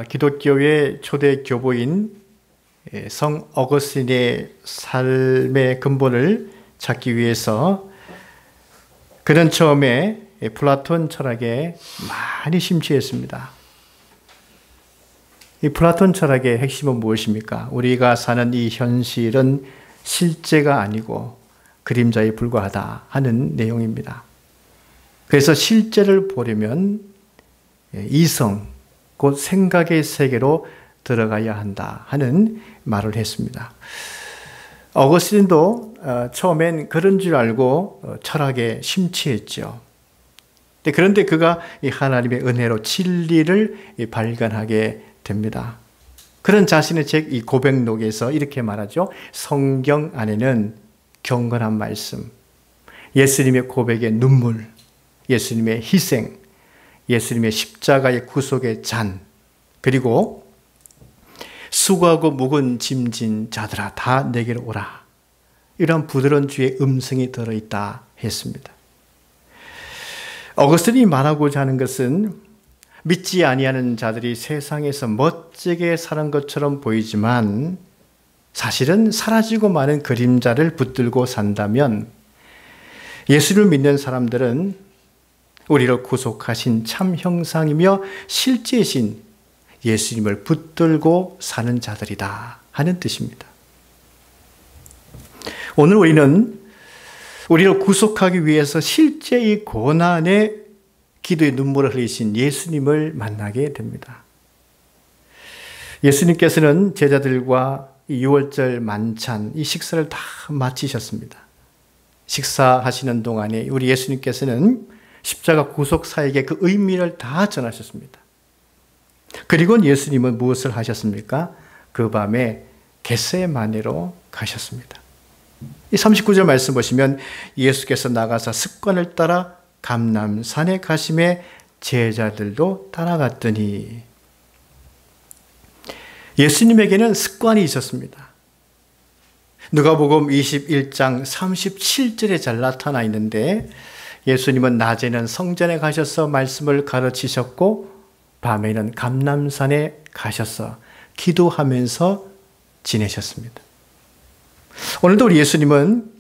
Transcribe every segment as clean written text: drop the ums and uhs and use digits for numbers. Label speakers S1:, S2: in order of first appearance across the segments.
S1: 기독교의 초대 교보인 성 어거스틴의 삶의 근본을 찾기 위해서 그는 처음에 플라톤 철학에 많이 심취했습니다. 이 플라톤 철학의 핵심은 무엇입니까? 우리가 사는 이 현실은 실제가 아니고 그림자에 불과하다 하는 내용입니다. 그래서 실제를 보려면 이성, 곧 생각의 세계로 들어가야 한다 하는 말을 했습니다. 어거스틴도 처음엔 그런 줄 알고 철학에 심취했죠. 그런데 그가 이 하나님의 은혜로 진리를 발견하게 됩니다. 그런 자신의 책 이 고백록에서 이렇게 말하죠. 성경 안에는 경건한 말씀, 예수님의 고백의 눈물, 예수님의 희생, 예수님의 십자가의 구속의 잔, 그리고 수고하고 묵은 짐진 자들아 다 내게로 오라. 이런 부드러운 주의 음성이 들어있다 했습니다. 어거스틴이 말하고자 하는 것은 믿지 아니하는 자들이 세상에서 멋지게 사는 것처럼 보이지만 사실은 사라지고 마는 그림자를 붙들고 산다면 예수를 믿는 사람들은 우리를 구속하신 참 형상이며 실제신 예수님을 붙들고 사는 자들이다 하는 뜻입니다. 오늘 우리는 우리를 구속하기 위해서 실제 이 고난의 기도의 눈물을 흘리신 예수님을 만나게 됩니다. 예수님께서는 제자들과 이 6월절 만찬, 이 식사를 다 마치셨습니다. 식사하시는 동안에 우리 예수님께서는 십자가 구속사에게 그 의미를 다 전하셨습니다. 그리고 예수님은 무엇을 하셨습니까? 그 밤에 겟세마네로 가셨습니다. 이 39절 말씀 보시면 예수께서 나가서 습관을 따라 감람산에 가심에 제자들도 따라갔더니 예수님에게는 습관이 있었습니다. 누가복음 21장 37절에 잘 나타나 있는데 예수님은 낮에는 성전에 가셔서 말씀을 가르치셨고 밤에는 감람산에 가셔서 기도하면서 지내셨습니다. 오늘도 우리 예수님은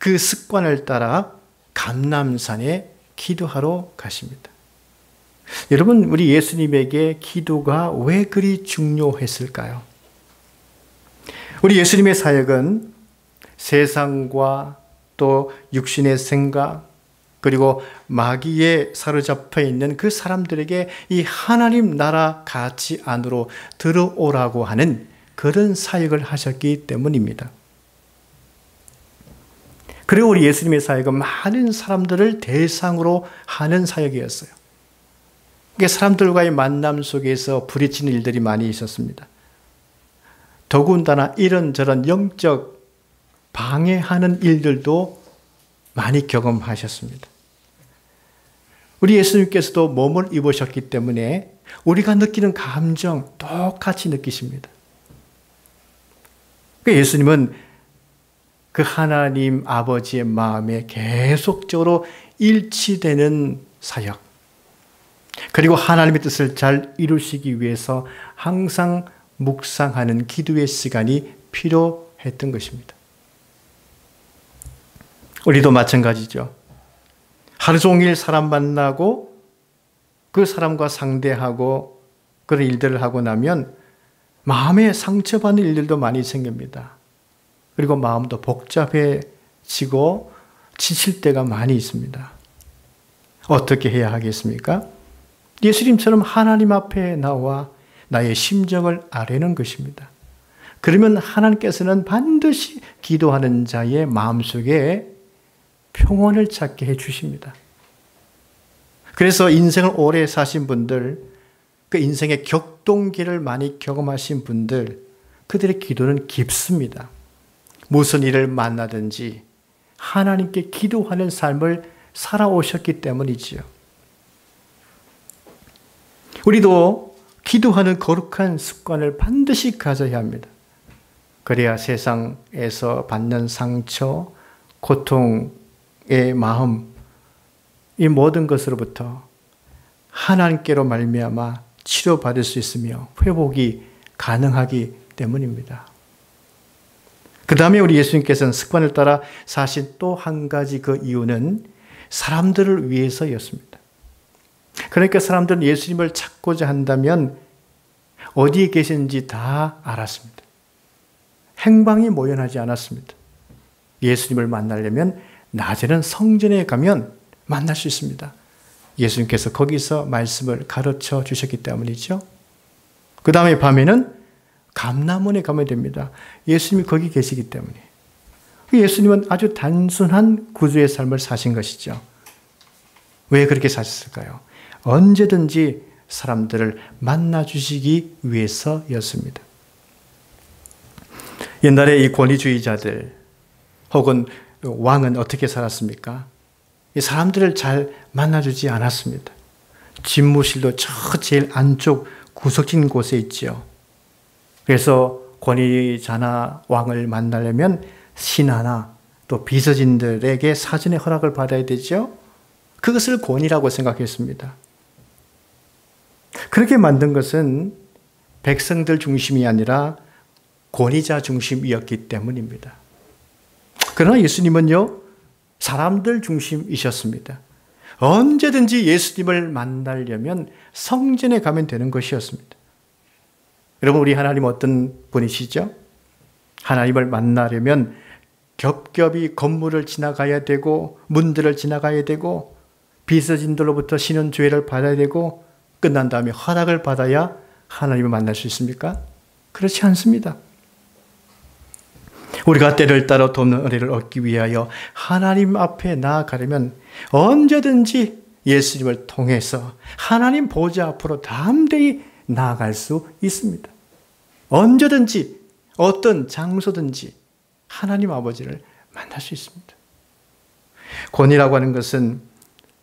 S1: 그 습관을 따라 감람산에 기도하러 가십니다. 여러분, 우리 예수님에게 기도가 왜 그리 중요했을까요? 우리 예수님의 사역은 세상과 또 육신의 생각 그리고 마귀에 사로잡혀 있는 그 사람들에게 이 하나님 나라 가치 안으로 들어오라고 하는 그런 사역을 하셨기 때문입니다. 그리고 우리 예수님의 사역은 많은 사람들을 대상으로 하는 사역이었어요. 사람들과의 만남 속에서 부딪히는 일들이 많이 있었습니다. 더군다나 이런저런 영적 방해하는 일들도 많이 경험하셨습니다. 우리 예수님께서도 몸을 입으셨기 때문에 우리가 느끼는 감정 똑같이 느끼십니다. 예수님은 그 하나님 아버지의 마음에 계속적으로 일치되는 사역, 그리고 하나님의 뜻을 잘 이루시기 위해서 항상 묵상하는 기도의 시간이 필요했던 것입니다. 우리도 마찬가지죠. 하루 종일 사람 만나고 그 사람과 상대하고 그런 일들을 하고 나면 마음에 상처받는 일들도 많이 생깁니다. 그리고 마음도 복잡해지고 지칠 때가 많이 있습니다. 어떻게 해야 하겠습니까? 예수님처럼 하나님 앞에 나와 나의 심정을 아뢰는 것입니다. 그러면 하나님께서는 반드시 기도하는 자의 마음속에 평온을 찾게 해주십니다. 그래서 인생을 오래 사신 분들, 그 인생의 격동기를 많이 경험하신 분들, 그들의 기도는 깊습니다. 무슨 일을 만나든지 하나님께 기도하는 삶을 살아오셨기 때문이지요. 우리도 기도하는 거룩한 습관을 반드시 가져야 합니다. 그래야 세상에서 받는 상처, 고통의 마음, 이 모든 것으로부터 하나님께로 말미암아 치료받을 수 있으며 회복이 가능하기 때문입니다. 그 다음에 우리 예수님께서는 습관을 따라 사실 또 한 가지 그 이유는 사람들을 위해서였습니다. 그러니까 사람들은 예수님을 찾고자 한다면 어디에 계시는지 다 알았습니다. 행방이 모연하지 않았습니다. 예수님을 만나려면 낮에는 성전에 가면 만날 수 있습니다. 예수님께서 거기서 말씀을 가르쳐 주셨기 때문이죠. 그 다음에 밤에는 감람원에 가면 됩니다. 예수님이 거기 계시기 때문에. 예수님은 아주 단순한 구주의 삶을 사신 것이죠. 왜 그렇게 사셨을까요? 언제든지 사람들을 만나주시기 위해서였습니다. 옛날에 이 권위주의자들 혹은 왕은 어떻게 살았습니까? 이 사람들을 잘 만나주지 않았습니다. 집무실도 저 제일 안쪽 구석진 곳에 있죠. 그래서 권위자나 왕을 만나려면 신하나 또 비서진들에게 사전에 허락을 받아야 되죠. 그것을 권위라고 생각했습니다. 그렇게 만든 것은 백성들 중심이 아니라 권위자 중심이었기 때문입니다. 그러나 예수님은요, 사람들 중심이셨습니다. 언제든지 예수님을 만나려면 성전에 가면 되는 것이었습니다. 여러분, 우리 하나님 어떤 분이시죠? 하나님을 만나려면 겹겹이 건물을 지나가야 되고 문들을 지나가야 되고 비서진들로부터 신원조회를 받아야 되고 끝난 다음에 허락을 받아야 하나님을 만날 수 있습니까? 그렇지 않습니다. 우리가 때를 따라 돕는 은혜를 얻기 위하여 하나님 앞에 나아가려면 언제든지 예수님을 통해서 하나님 보좌 앞으로 담대히 나아갈 수 있습니다. 언제든지 어떤 장소든지 하나님 아버지를 만날 수 있습니다. 권위라고 하는 것은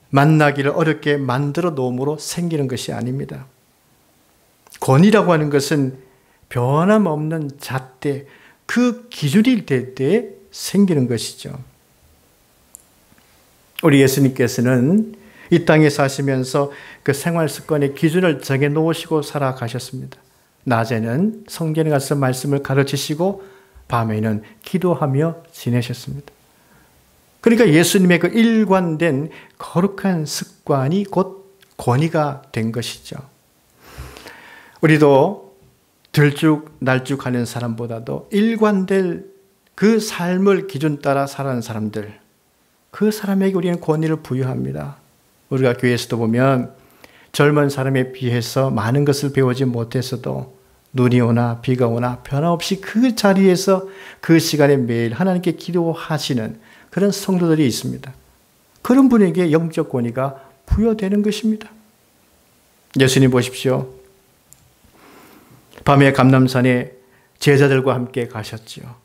S1: 만나기를 어렵게 만들어 놓음으로 생기는 것이 아닙니다. 권위라고 하는 것은 변함없는 잣대, 그 기준이 될 때에 생기는 것이죠. 우리 예수님께서는 이 땅에 사시면서 그 생활 습관의 기준을 정해 놓으시고 살아가셨습니다. 낮에는 성전에 가서 말씀을 가르치시고 밤에는 기도하며 지내셨습니다. 그러니까 예수님의 그 일관된 거룩한 습관이 곧 권위가 된 것이죠. 우리도 들쭉날쭉하는 사람보다도 일관될 그 삶을 기준 따라 살아가는 사람들, 그 사람에게 우리는 권위를 부여합니다. 우리가 교회에서도 보면 젊은 사람에 비해서 많은 것을 배우지 못했어도 눈이 오나 비가 오나 변함없이 그 자리에서 그 시간에 매일 하나님께 기도하시는 그런 성도들이 있습니다. 그런 분에게 영적 권위가 부여되는 것입니다. 예수님 보십시오. 밤에 감람산에 제자들과 함께 가셨지요.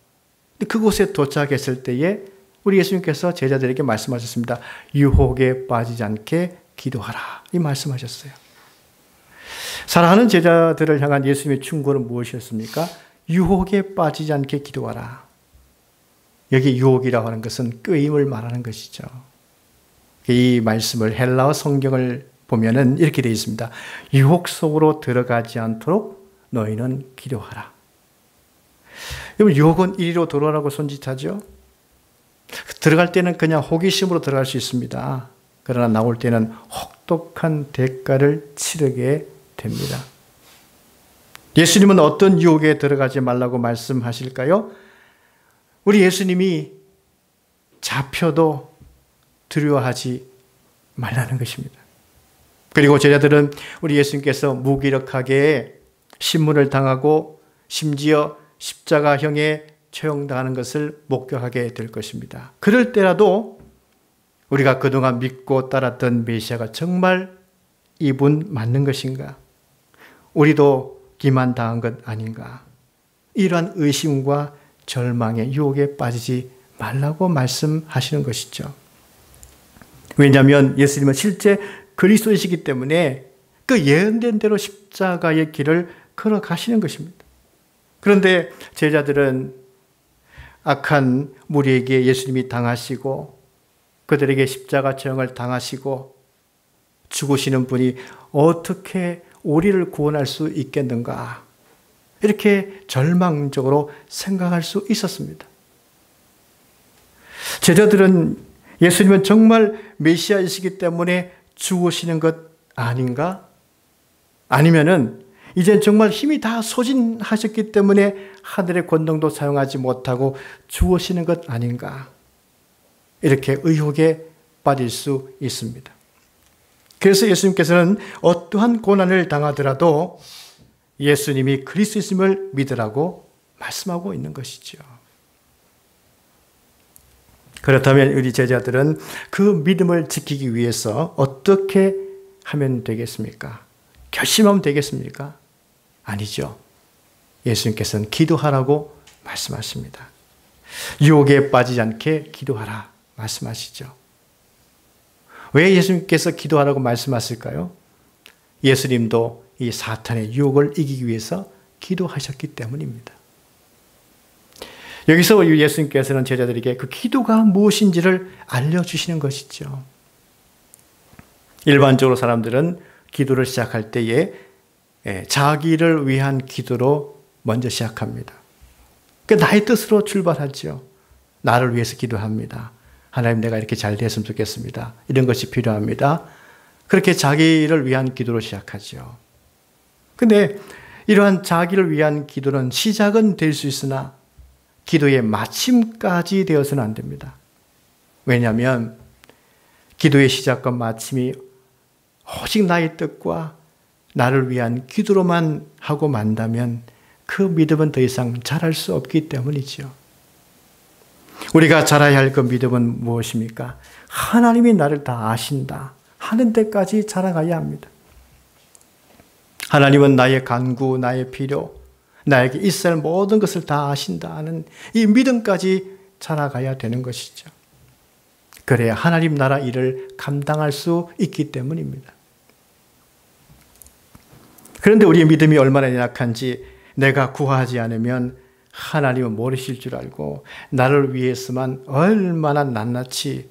S1: 그곳에 도착했을 때에 우리 예수님께서 제자들에게 말씀하셨습니다. 유혹에 빠지지 않게 기도하라. 이 말씀하셨어요. 사랑하는 제자들을 향한 예수님의 충고는 무엇이었습니까? 유혹에 빠지지 않게 기도하라. 여기 유혹이라고 하는 것은 꾀임을 말하는 것이죠. 이 말씀을 헬라어 성경을 보면은 이렇게 되어 있습니다. 유혹 속으로 들어가지 않도록 너희는 기도하라. 여러분, 유혹은 이리로 들어오라고 손짓하죠. 들어갈 때는 그냥 호기심으로 들어갈 수 있습니다. 그러나 나올 때는 혹독한 대가를 치르게 됩니다. 예수님은 어떤 유혹에 들어가지 말라고 말씀하실까요? 우리 예수님이 잡혀도 두려워하지 말라는 것입니다. 그리고 제자들은 우리 예수님께서 무기력하게 신문을 당하고 심지어 십자가형에 처형당하는 것을 목격하게 될 것입니다. 그럴 때라도 우리가 그동안 믿고 따랐던 메시아가 정말 이분 맞는 것인가? 우리도 기만당한 것 아닌가? 이러한 의심과 절망의 유혹에 빠지지 말라고 말씀하시는 것이죠. 왜냐하면 예수님은 실제 그리스도이시기 때문에 그 예언된 대로 십자가의 길을 걸어가시는 것입니다. 그런데 제자들은 악한 무리에게 예수님이 당하시고 그들에게 십자가 처형을 당하시고 죽으시는 분이 어떻게 우리를 구원할 수 있겠는가? 이렇게 절망적으로 생각할 수 있었습니다. 제자들은 예수님은 정말 메시아이시기 때문에 죽으시는 것 아닌가? 아니면은 이젠 정말 힘이 다 소진하셨기 때문에 하늘의 권능도 사용하지 못하고 죽으시는 것 아닌가? 이렇게 의혹에 빠질 수 있습니다. 그래서 예수님께서는 어떠한 고난을 당하더라도 예수님이 그리스도이심을 믿으라고 말씀하고 있는 것이죠. 그렇다면 우리 제자들은 그 믿음을 지키기 위해서 어떻게 하면 되겠습니까? 결심하면 되겠습니까? 아니죠. 예수님께서는 기도하라고 말씀하십니다. 유혹에 빠지지 않게 기도하라 말씀하시죠. 왜 예수님께서 기도하라고 말씀하실까요? 예수님도 이 사탄의 유혹을 이기기 위해서 기도하셨기 때문입니다. 여기서 예수님께서는 제자들에게 그 기도가 무엇인지를 알려주시는 것이죠. 일반적으로 사람들은 기도를 시작할 때에 자기를 위한 기도로 먼저 시작합니다. 나의 뜻으로 출발하죠. 나를 위해서 기도합니다. 하나님, 내가 이렇게 잘 됐으면 좋겠습니다. 이런 것이 필요합니다. 그렇게 자기를 위한 기도로 시작하죠. 근데 이러한 자기를 위한 기도는 시작은 될 수 있으나 기도의 마침까지 되어서는 안 됩니다. 왜냐하면 기도의 시작과 마침이 오직 나의 뜻과 나를 위한 기도로만 하고 만다면 그 믿음은 더 이상 자랄 수 없기 때문이죠. 우리가 자라야 할 그 믿음은 무엇입니까? 하나님이 나를 다 아신다 하는 데까지 자라가야 합니다. 하나님은 나의 간구, 나의 필요, 나에게 있어야 할 모든 것을 다 아신다 하는 이 믿음까지 자라가야 되는 것이죠. 그래야 하나님 나라 일을 감당할 수 있기 때문입니다. 그런데 우리의 믿음이 얼마나 약한지 내가 구하지 않으면 하나님은 모르실 줄 알고 나를 위해서만 얼마나 낱낱이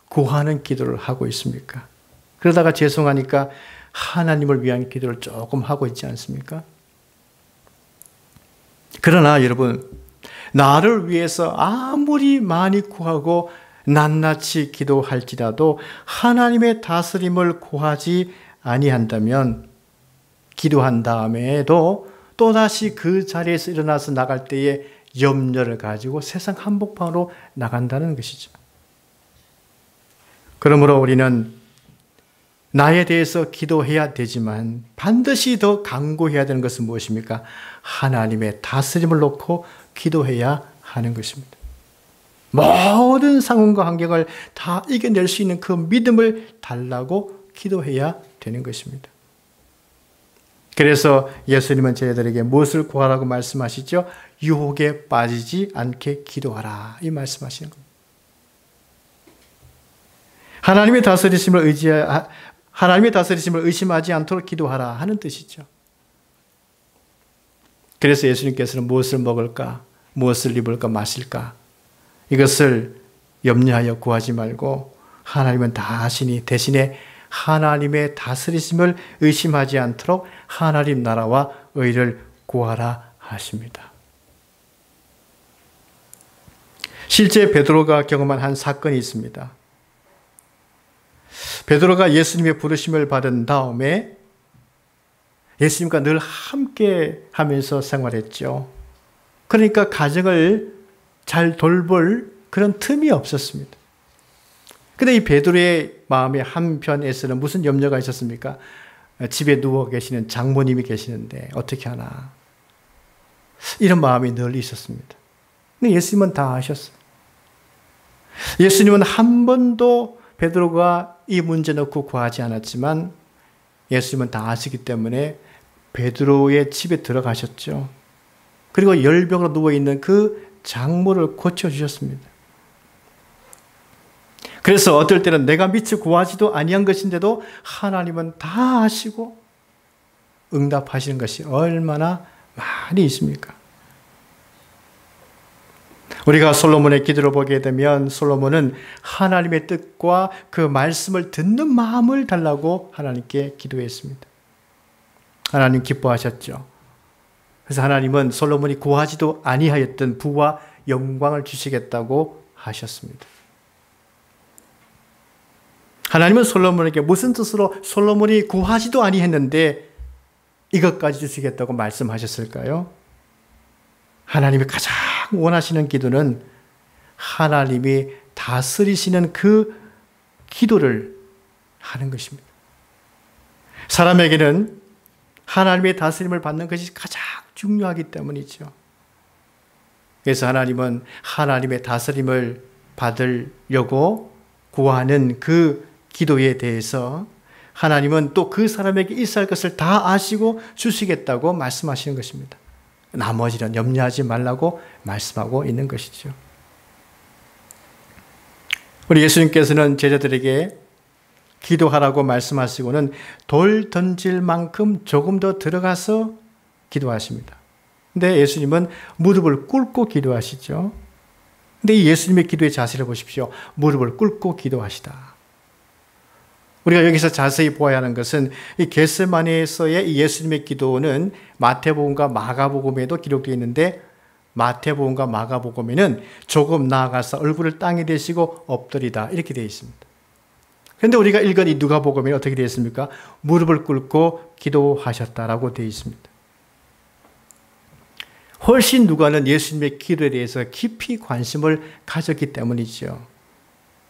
S1: 구하는 기도를 하고 있습니까? 그러다가 죄송하니까 하나님을 위한 기도를 조금 하고 있지 않습니까? 그러나 여러분, 나를 위해서 아무리 많이 구하고 낱낱이 기도할지라도 하나님의 다스림을 구하지 아니한다면 기도한 다음에도 또다시 그 자리에서 일어나서 나갈 때에 염려를 가지고 세상 한복판으로 나간다는 것이죠. 그러므로 우리는 나에 대해서 기도해야 되지만 반드시 더 강구해야 되는 것은 무엇입니까? 하나님의 다스림을 놓고 기도해야 하는 것입니다. 모든 상황과 환경을 다 이겨낼 수 있는 그 믿음을 달라고 기도해야 되는 것입니다. 그래서 예수님은 제자들에게 무엇을 구하라고 말씀하시죠? 유혹에 빠지지 않게 기도하라 이 말씀하시는 겁니다. 하나님의 다스리심을 의심하지 않도록 기도하라 하는 뜻이죠. 그래서 예수님께서는 무엇을 먹을까, 무엇을 입을까, 마실까 이것을 염려하여 구하지 말고 하나님은 다 아시니 대신에 하나님의 다스리심을 의심하지 않도록 하나님 나라와 의를 구하라 하십니다. 실제 베드로가 경험한 한 사건이 있습니다. 베드로가 예수님의 부르심을 받은 다음에 예수님과 늘 함께 하면서 생활했죠. 그러니까 가정을 잘 돌볼 그런 틈이 없었습니다. 근데 이 베드로의 마음의 한편에서는 무슨 염려가 있었습니까? 집에 누워 계시는 장모님이 계시는데 어떻게 하나. 이런 마음이 늘 있었습니다. 근데 예수님은 다 아셨어요. 예수님은 한 번도 베드로가 이 문제 놓고 구하지 않았지만 예수님은 다 아시기 때문에 베드로의 집에 들어가셨죠. 그리고 열병으로 누워있는 그 장모를 고쳐주셨습니다. 그래서 어떨 때는 내가 미처 구하지도 아니한 것인데도 하나님은 다 아시고 응답하시는 것이 얼마나 많이 있습니까? 우리가 솔로몬의 기도를 보게 되면 솔로몬은 하나님의 뜻과 그 말씀을 듣는 마음을 달라고 하나님께 기도했습니다. 하나님 기뻐하셨죠. 그래서 하나님은 솔로몬이 구하지도 아니하였던 부와 영광을 주시겠다고 하셨습니다. 하나님은 솔로몬에게 무슨 뜻으로 솔로몬이 구하지도 아니했는데 이것까지 주시겠다고 말씀하셨을까요? 하나님이 가장 원하시는 기도는 하나님이 다스리시는 그 기도를 하는 것입니다. 사람에게는 하나님의 다스림을 받는 것이 가장 중요하기 때문이죠. 그래서 하나님은 하나님의 다스림을 받으려고 구하는 그 기도에 대해서 하나님은 또 그 사람에게 있어야 할 것을 다 아시고 주시겠다고 말씀하시는 것입니다. 나머지는 염려하지 말라고 말씀하고 있는 것이죠. 우리 예수님께서는 제자들에게 기도하라고 말씀하시고는 돌 던질 만큼 조금 더 들어가서 기도하십니다. 근데 예수님은 무릎을 꿇고 기도하시죠. 근데 이 예수님의 기도의 자세를 보십시오. 무릎을 꿇고 기도하시다. 우리가 여기서 자세히 보아야 하는 것은 이 겟세마네에서의 이 예수님의 기도는 마태복음과 마가복음에도 기록되어 있는데 마태복음과 마가복음에는 조금 나아가서 얼굴을 땅에 대시고 엎드리다 이렇게 되어 있습니다. 그런데 우리가 읽은 이 누가복음에 어떻게 되어 있습니까? 무릎을 꿇고 기도하셨다라고 되어 있습니다. 훨씬 누가는 예수님의 기도에 대해서 깊이 관심을 가졌기 때문이죠.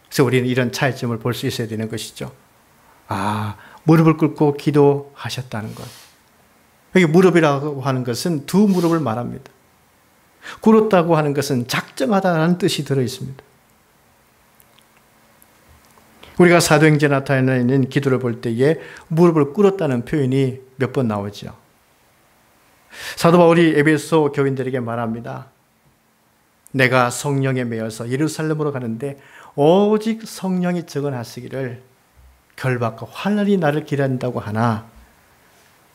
S1: 그래서 우리는 이런 차이점을 볼 수 있어야 되는 것이죠. 무릎을 꿇고 기도하셨다는 것. 여기 무릎이라고 하는 것은 두 무릎을 말합니다. 꿇었다고 하는 것은 작정하다는 뜻이 들어 있습니다. 우리가 사도행전에 나타나 있는 기도를 볼 때에 무릎을 꿇었다는 표현이 몇 번 나오죠. 사도 바울이 에베소 교인들에게 말합니다. 내가 성령에 매여서 예루살렘으로 가는데 오직 성령이 증언하시기를 결박과 환난이 나를 기다린다고 하나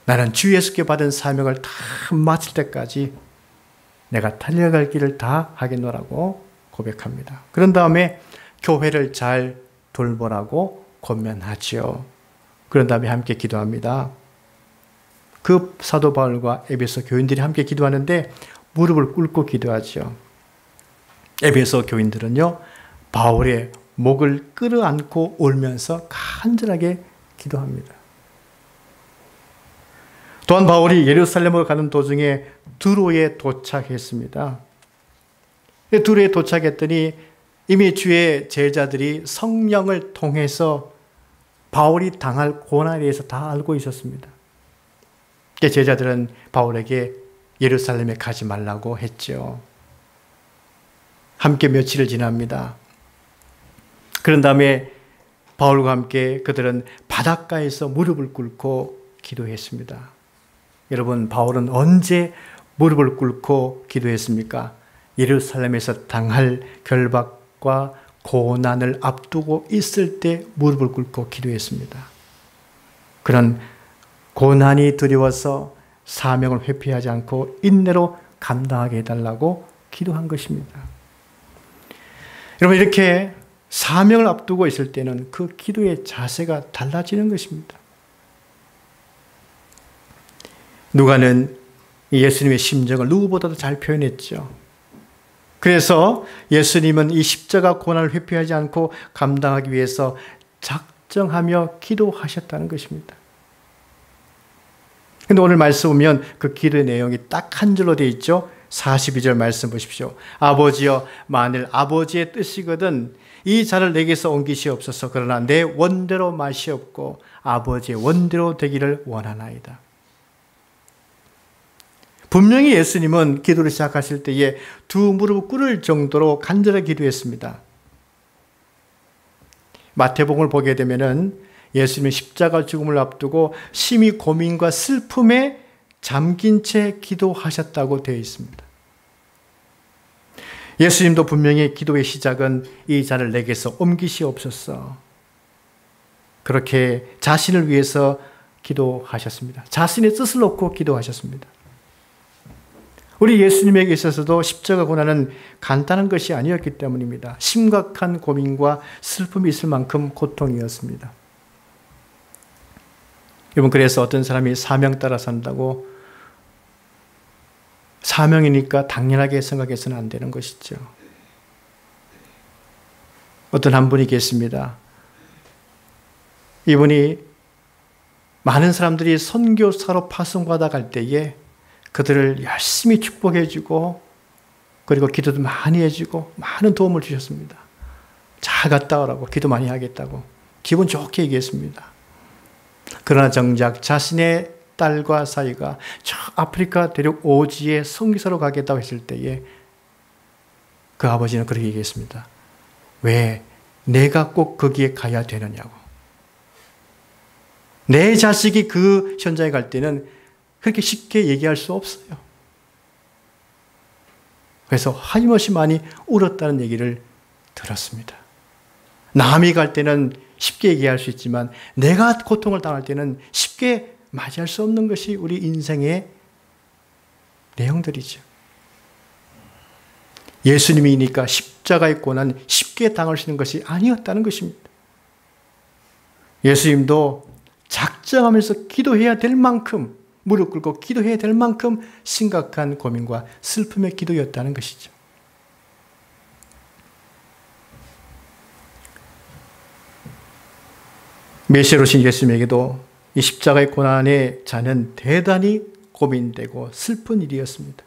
S1: 나는 주 예수께 받은 사명을 다 마칠 때까지 내가 달려갈 길을 다 하겠노라고 고백합니다. 그런 다음에 교회를 잘 돌보라고 권면하지요. 그런 다음에 함께 기도합니다. 그 사도 바울과 에베소 교인들이 함께 기도하는데 무릎을 꿇고 기도하죠. 에베소 교인들은요, 바울의 목을 끌어안고 울면서 간절하게 기도합니다. 또한 바울이 예루살렘으로 가는 도중에 두로에 도착했습니다. 두로에 도착했더니 이미 주의 제자들이 성령을 통해서 바울이 당할 고난에 대해서 다 알고 있었습니다. 제자들은 바울에게 예루살렘에 가지 말라고 했죠. 함께 며칠을 지납니다. 그런 다음에 바울과 함께 그들은 바닷가에서 무릎을 꿇고 기도했습니다. 여러분, 바울은 언제 무릎을 꿇고 기도했습니까? 예루살렘에서 당할 결박과 고난을 앞두고 있을 때 무릎을 꿇고 기도했습니다. 그런 고난이 두려워서 사명을 회피하지 않고 인내로 감당하게 해달라고 기도한 것입니다. 여러분, 이렇게 사명을 앞두고 있을 때는 그 기도의 자세가 달라지는 것입니다. 누가는 예수님의 심정을 누구보다도 잘 표현했죠. 그래서 예수님은 이 십자가 고난을 회피하지 않고 감당하기 위해서 작정하며 기도하셨다는 것입니다. 근데 오늘 말씀 보면 그 기도의 내용이 딱 한 줄로 되어 있죠. 42절 말씀 보십시오. 아버지여, 만일 아버지의 뜻이거든 이 잔을 내게서 옮기시옵소서. 그러나 내 원대로 마시옵고 아버지의 원대로 되기를 원하나이다. 분명히 예수님은 기도를 시작하실 때에 두 무릎을 꿇을 정도로 간절하게 기도했습니다. 마태복음을 보게 되면은 예수님의 십자가 죽음을 앞두고 심히 고민과 슬픔에 잠긴 채 기도하셨다고 되어 있습니다. 예수님도 분명히 기도의 시작은 이 잔을 내게서 옮기시옵소서. 그렇게 자신을 위해서 기도하셨습니다. 자신의 뜻을 놓고 기도하셨습니다. 우리 예수님에게 있어서도 십자가 고난은 간단한 것이 아니었기 때문입니다. 심각한 고민과 슬픔이 있을 만큼 고통이었습니다. 여러분, 그래서 어떤 사람이 사명 따라 산다고 사명이니까 당연하게 생각해서는 안 되는 것이죠. 어떤 한 분이 계십니다. 이분이 많은 사람들이 선교사로 파송받아 갈 때에 그들을 열심히 축복해주고 그리고 기도도 많이 해주고 많은 도움을 주셨습니다. 잘 갔다 오라고, 기도 많이 하겠다고 기분 좋게 얘기했습니다. 그러나 정작 자신의 딸과 사이가 저 아프리카 대륙 오지에 선교사로 가겠다고 했을 때에 그 아버지는 그렇게 얘기했습니다. 왜 내가 꼭 거기에 가야 되느냐고. 내 자식이 그 현장에 갈 때는 그렇게 쉽게 얘기할 수 없어요. 그래서 하염없이 많이 울었다는 얘기를 들었습니다. 남이 갈 때는 쉽게 얘기할 수 있지만 내가 고통을 당할 때는 쉽게 맞이할 수 없는 것이 우리 인생의 내용들이죠. 예수님이니까 십자가의 고난 쉽게 당할 수 있는 것이 아니었다는 것입니다. 예수님도 작정하면서 기도해야 될 만큼, 무릎 꿇고 기도해야 될 만큼 심각한 고민과 슬픔의 기도였다는 것이죠. 메시아로 오신 예수님에게도 이 십자가의 고난의 잔은 대단히 고민되고 슬픈 일이었습니다.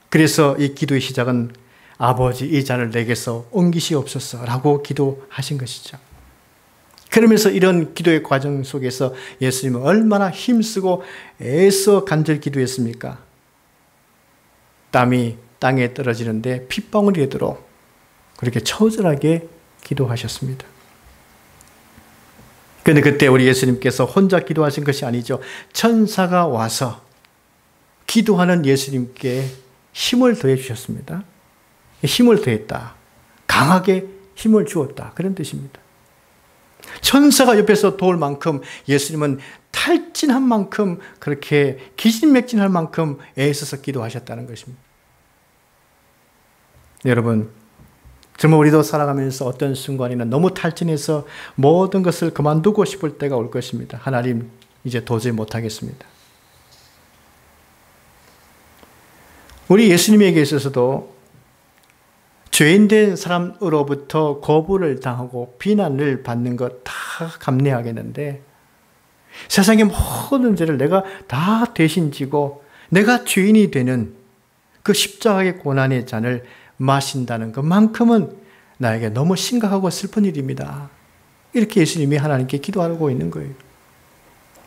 S1: 그래서 이 기도의 시작은 아버지 이 잔을 내게서 옮기시옵소서 라고 기도하신 것이죠. 그러면서 이런 기도의 과정 속에서 예수님은 얼마나 힘쓰고 애써 간절히 기도했습니까? 땀이 땅에 떨어지는데 핏방울이 되도록 그렇게 처절하게 기도하셨습니다. 그런데 그때 우리 예수님께서 혼자 기도하신 것이 아니죠. 천사가 와서 기도하는 예수님께 힘을 더해 주셨습니다. 힘을 더했다. 강하게 힘을 주었다. 그런 뜻입니다. 천사가 옆에서 도울 만큼 예수님은 탈진한 만큼 그렇게 기진맥진할 만큼 애써서 기도하셨다는 것입니다. 여러분, 정말 우리도 살아가면서 어떤 순간이나 너무 탈진해서 모든 것을 그만두고 싶을 때가 올 것입니다. 하나님, 이제 도저히 못하겠습니다. 우리 예수님에게 있어서도 죄인된 사람으로부터 거부를 당하고 비난을 받는 것 다 감내하겠는데 세상의 모든 죄를 내가 다 대신 지고 내가 죄인이 되는 그 십자가의 고난의 잔을 마신다는 것만큼은 나에게 너무 심각하고 슬픈 일입니다. 이렇게 예수님이 하나님께 기도하고 있는 거예요.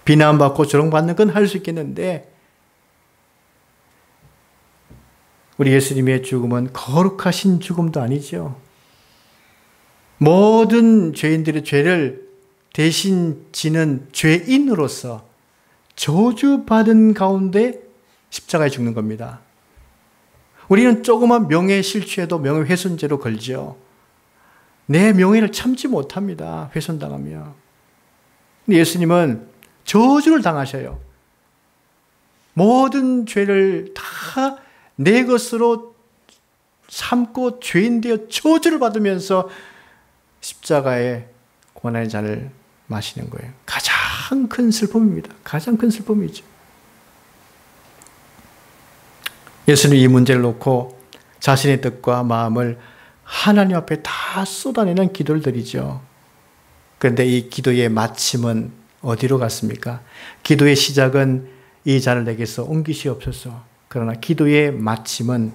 S1: 비난받고 조롱받는 건 할 수 있겠는데 우리 예수님의 죽음은 거룩하신 죽음도 아니죠. 모든 죄인들의 죄를 대신 지는 죄인으로서 저주받은 가운데 십자가에 죽는 겁니다. 우리는 조그만 명예 실추에도 명예훼손죄로 걸죠. 내 명예를 참지 못합니다. 훼손당하면. 근데 예수님은 저주를 당하셔요. 모든 죄를 다 내 것으로 삼고 죄인 되어 저주를 받으면서 십자가의 고난의 잔을 마시는 거예요. 가장 큰 슬픔입니다. 가장 큰 슬픔이죠. 예수님이 이 문제를 놓고 자신의 뜻과 마음을 하나님 앞에 다 쏟아내는 기도를 드리죠. 그런데 이 기도의 마침은 어디로 갔습니까? 기도의 시작은 이 잔을 내게서 옮기시옵소서. 그러나 기도의 마침은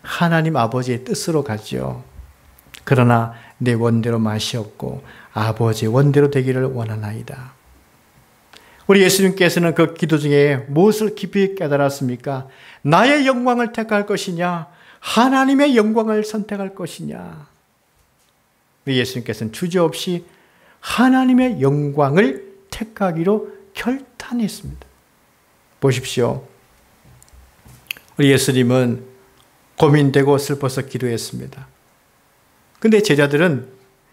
S1: 하나님 아버지의 뜻으로 가죠. 그러나 내 원대로 마시옵고 아버지의 원대로 되기를 원하나이다. 우리 예수님께서는 그 기도 중에 무엇을 깊이 깨달았습니까? 나의 영광을 택할 것이냐? 하나님의 영광을 선택할 것이냐? 우리 예수님께서는 주저없이 하나님의 영광을 택하기로 결단했습니다. 보십시오. 우리 예수님은 고민되고 슬퍼서 기도했습니다. 근데 제자들은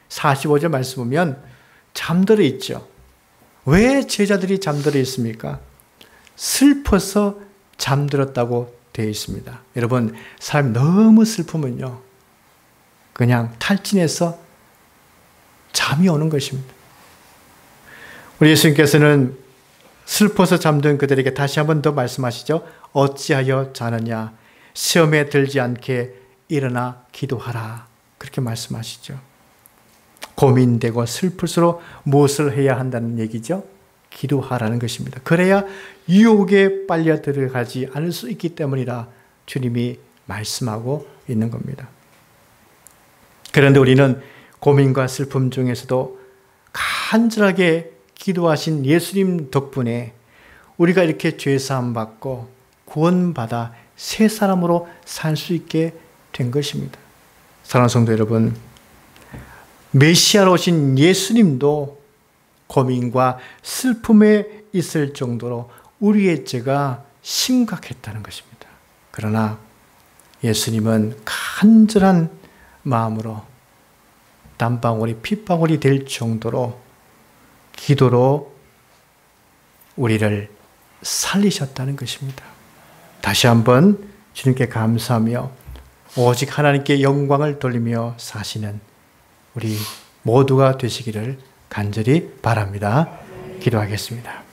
S1: 45절 말씀 보면 잠들어 있죠. 왜 제자들이 잠들어 있습니까? 슬퍼서 잠들었다고 되어 있습니다. 여러분, 사람이 너무 슬프면요, 그냥 탈진해서 잠이 오는 것입니다. 우리 예수님께서는 슬퍼서 잠든 그들에게 다시 한번 더 말씀하시죠. 어찌하여 자느냐? 시험에 들지 않게 일어나 기도하라. 그렇게 말씀하시죠. 고민되고 슬플수록 무엇을 해야 한다는 얘기죠? 기도하라는 것입니다. 그래야 유혹에 빨려 들어가지 않을 수 있기 때문이라 주님이 말씀하고 있는 겁니다. 그런데 우리는 고민과 슬픔 중에서도 간절하게 기도하신 예수님 덕분에 우리가 이렇게 죄사함 받고 구원받아 새 사람으로 살 수 있게 된 것입니다. 사랑하는 성도 여러분, 메시아로 오신 예수님도 고민과 슬픔에 있을 정도로 우리의 죄가 심각했다는 것입니다. 그러나 예수님은 간절한 마음으로 땀방울이 핏방울이 될 정도로 기도로 우리를 살리셨다는 것입니다. 다시 한번 주님께 감사하며 오직 하나님께 영광을 돌리며 사시는 우리 모두가 되시기를 간절히 바랍니다. 기도하겠습니다.